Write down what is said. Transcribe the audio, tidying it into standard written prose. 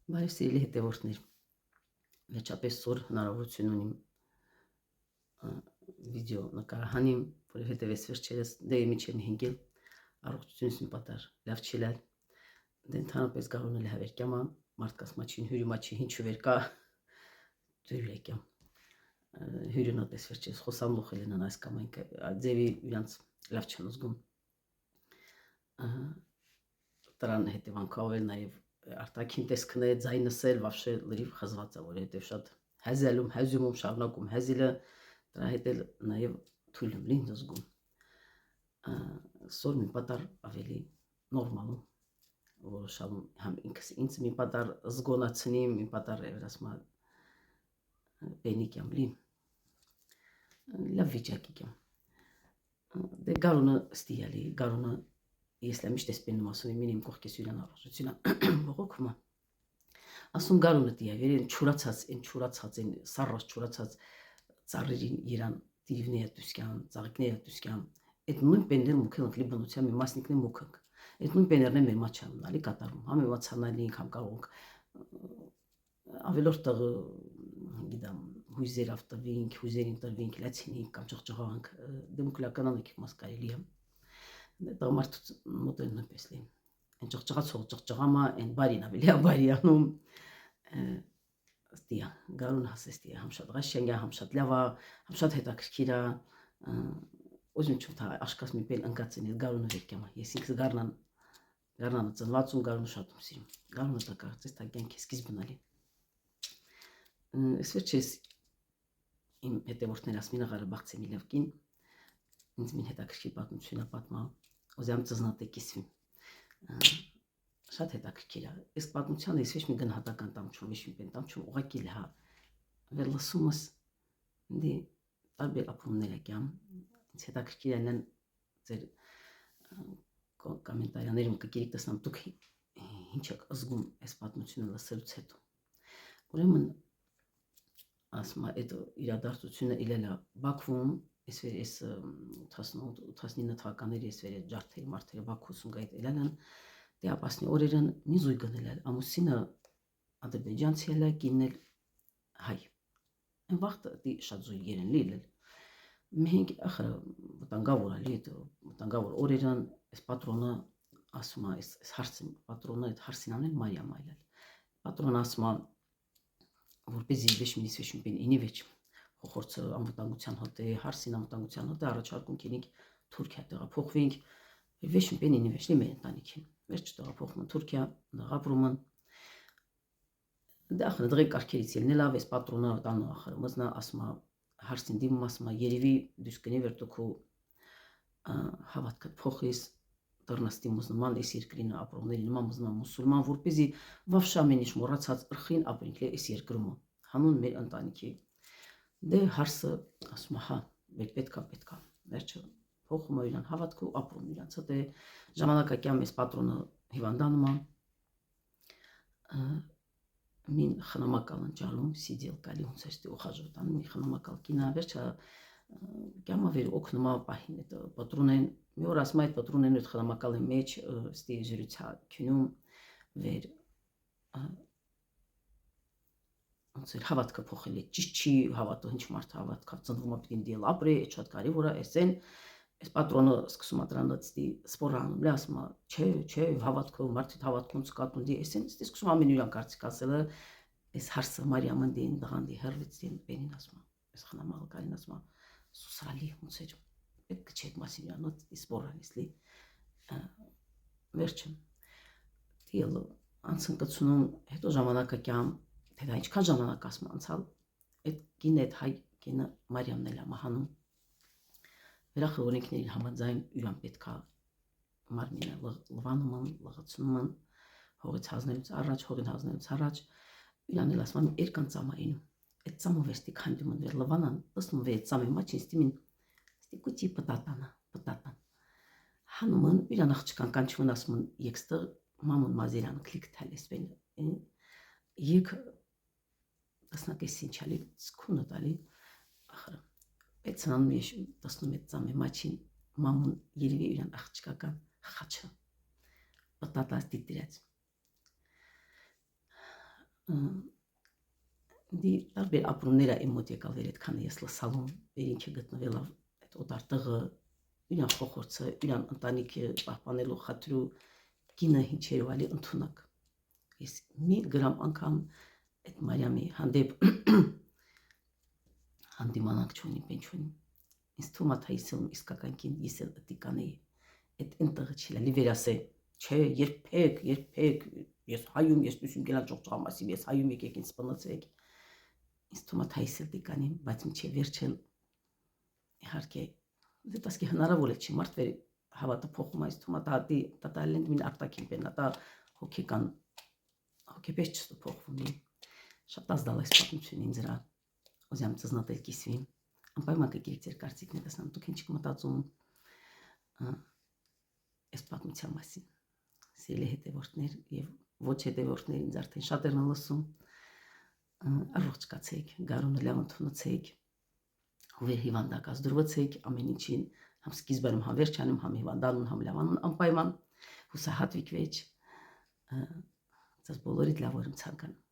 Բարև սիրելի հետևորդներ, վերջապես սոր հնարավորություն ունիմ վիդեո նկարահանիմ, որովհետև այս վերջերս դե միջև հինգել առողջությունից մի պատար լավ չելալ, դե ընդհանրապես գարոն էլ հավերկյամա, մարդկաս մաչին հյուրի մաչի հինչ վերկա դույր եկյամ, հյուրին ատես վերջերս խոսամ լոխել են այս կամ այն ձևի իրանց լավ չեն ուզգում, տրան հետևանքով էլ նաև արտաքին տեսքն է ձայնս էլ վավշե լրիվ խզված է, որովհետև շատ həzəlում, həzյումում շարունակում həzիլը, դրա հետ էլ նաև թույլում լին զգում, սոր մի պատար ավելի նորմալում, որոշալում համ ինքս ինձ մի պատար զգոնացնիմ, մի պատար ասմա բենիկ եմ լին, լավ վիճակի կեմ, դե գարունը ստիյալի, գարունը ես լա միշտ ես պենում ասում եմ իմ կողքես յուրան առողջությունա բողոքումա, ասում գարունը տիա, վերին չուրացած, են սարրած չուրացած ծառերին իրան տիրիվները դուսկյան, ծաղիկները դուսկյան, այդ նույն պեներն մուքել ընկլի բնության մի մասնիկն է մուքնք, այդ նույն պեներն է մեր մաչանում, ալի կատարում, համ էվացանալինք, համ կարող ավելորդ տղը, գիտամ, հույզեր ավտվինք, հույզերին տրվինք, լացինինք կամ ճղճղանք, դեմոկրատական եք մաս կարելի է, տղամարդ մոտել նույնպես լին, են ճղճղացող ճղճղամա, են բարին ավելի բարիանում, ստիա, գարուն հասես տիա, համ շատ ղաշենգա, համ շատ լավա, համ շատ հետաքրքիրա, ոզում չուտ աշկաս մի պեն ընկացին էլ գարունը վերկյամա, ես ինքս գարնանը ծնվածում գարունը շատ ուսիրում, գարունը տակարծես տագյան կես կիզ բնալի, ես վերջես իմ հետևորդներ ասմին աղարը բաղցեմ իլավկին, ինձ մին հետաքրքիր պատմությունա պատմա, ոզյամ ծզնատեկիսվին, շատ հետաքրքիր է, այս պատմությանը ես ոչ մի գնահատական տամչում, ոչ մի պեն տամչում, ուղղակի լհա, վեր լսումս, դի տարբեր ապրումներ եկյամ, ինձ հետաքրքիր են ձեր կոմենտարիաներում կկերիք տեսնամ, դուք ինչ եք զգում այս պատմությունը լսելուց հետո, ուրեմն ասմա այդ իրադարձությունը իլելա Բաքվում, ես 89 թվականների ես վեր ջարդերի մարդերը Բաքուսում գայտ իլելան, դե ապասնի օրերն մի զույգ գնել, ամուսինը ադրբեջանցի էլ կիննել հայ, են վաղթը դի շատ զույգեր են լիլել, մենք ախրը վտանգավոր ալի, վտանգավոր օրերն այս պատրոնը ասումա, այս հարցին պատրոնը այդ հարցին ամեն Մարիամ այլել, պատրոնը ասումա, որպեսզի վեշ մինիս պեն ինի վեչ, խոխորցը անվտանգության հոտ է, հարսին անվտանգության հոտ է, առաջարկում կենիք Թուրքիա տեղափոխվինք, վեշ պեն ինի վեշ լի մեր ընտանիքին, վերջ տեղափոխում Թուրքիա, դղապրում են, դե ախր դղի կարգերից ելնել ավ, այս պատրոնը տանը ախր մզնա ասումա, հարսին դիմում ասումա, երևի դուսկնի վերտոքու հավատքդ փոխիս, դռնաստի մուզնման, այս երկրին ապրողների նման մուզնման մուսուլման, որպեսզի վավշամենիշ մոռացած ըրխին ապրինք լե այս երկրում, հանուն մեր ընտանիքի, դե հարսը ասում հա, պետքա, վերջը փոխում իրան հավատքը ու ապրում իրանց, դե ժամանակակյամ այս պատրոնը հիվանդանում մին խնամակալ ընջալում, սիդիել կալի հունցեստի ուխաժոտանում, մի խնամակալ կինա, վերջը կյամա վեր օգնումա պահին այդ պատրունեն, մի օր ասում այդ պատրունեն այդ խնամակալի մեջ, ստի ժիրուցա քյունում, վեր հավատքը փոխել է, ճիշտ չի հավատը, հինչ մարդ հավատքավ ծնվում է պիտին դիել ապրե, այդ շատ կարևոր է, էսեն, այս պատրոնը սկսում ատրանած դի սպորանում, լե ասում չէ, հավատքը, մարդիդ հավատքում ծկատուն դի, էսեն, ստի սկսում ամեն յուրան կարծիք ասելը, այս հարսը Մարիամն դին, դղան դի հրվից դին, բենին ասում, այս խնամաղը կարին ասում, սուսրալի հունցեր, պետք չէ այդ մասին իրանոց դի սպորանիս լի, վերջը, դիել անցնկցունում, հետո ժամանակակյամ, թե դա ինչքան ժամանակ ասում անցալ, այդ կին այդ հայ կինը Մարիամն էլ ամահանում, վերախր օրենքների համաձայն յուրան պետքա մարմինը լվանում են, լղացնում են, հողից հանձնելուց առաջ, յուրան էլ ասում են երկան ծամայինում, այդ ծամը վերստի քանդում են վեր լվանան, տեսնում վեր ծամի մաչին ստիմին, ստի կուտի պտատան, հանում են, յուրան աղջկան կանչում են ասում են եկստը մամուն մազիրան կլիկ թալես բեն, եկ տեսնակես ինչալի սկունը տալի, ախրը, այդ սնանում ես տեսնում այդ ծամի մաչին մամուն երևի յուրան աղջկական խաչը, պտատած դիտիրած, դի տարբեր ապրումներ իմ մոտ եկալ վեր այդքանը ես լսալում, վեր ինքը գտնվել այդ օտար տղը, իրան խոխորձը, իրան ընտանիքը պահպանելու խաթրու կինը ինչեր ու ալի ընդունակ։ Ես մի գրամ անգամ այդ Մարիամի հանդեպ հանդիմանակ չունի, պեն չունի։ Ինձ թվում է թե իսել իսկական կին ես էլ ըտի կանեի, այդ ընտղը չի լի վերասե, չէ, երբեք, ես հայում, ես նույսում գելան ճողճղամ ասիմ, ես հայում եկեք ինձ պնացեք։ Ինձ թվում է թե իսել տիկանիմ, բայց միջև վերջել իհարկե դետասկի հնարավոր է չի մարդ վեր հավատը փոխում այս թվում է տատի տատալենդ մին արտակին պենա տա հոգեկան հոգեպես չստու փոխվում շատ ազդալ այս պատմությունը ինձ რა ոզյամ ծզնատել կիսվի անպայման կգիրք ձեր կարծիքները տեսնամ դուք ինչ կմտածում այս պատմության մասին սիրելի հետևորդներ եւ ոչ հետևորդներ ինձ արդեն շատերն են լսում առողջ կացեք գարունը լավ ընդունեցեք Հովեր հիվանդակաց դրվեցեք ամեն ինչին համ սկիզբերում համ վերջանում համ հիվանդանուն համ լավանուն անպայման հուսահատվիկ վեճ ձեզ բոլորիդ լավ օրում ցանկանում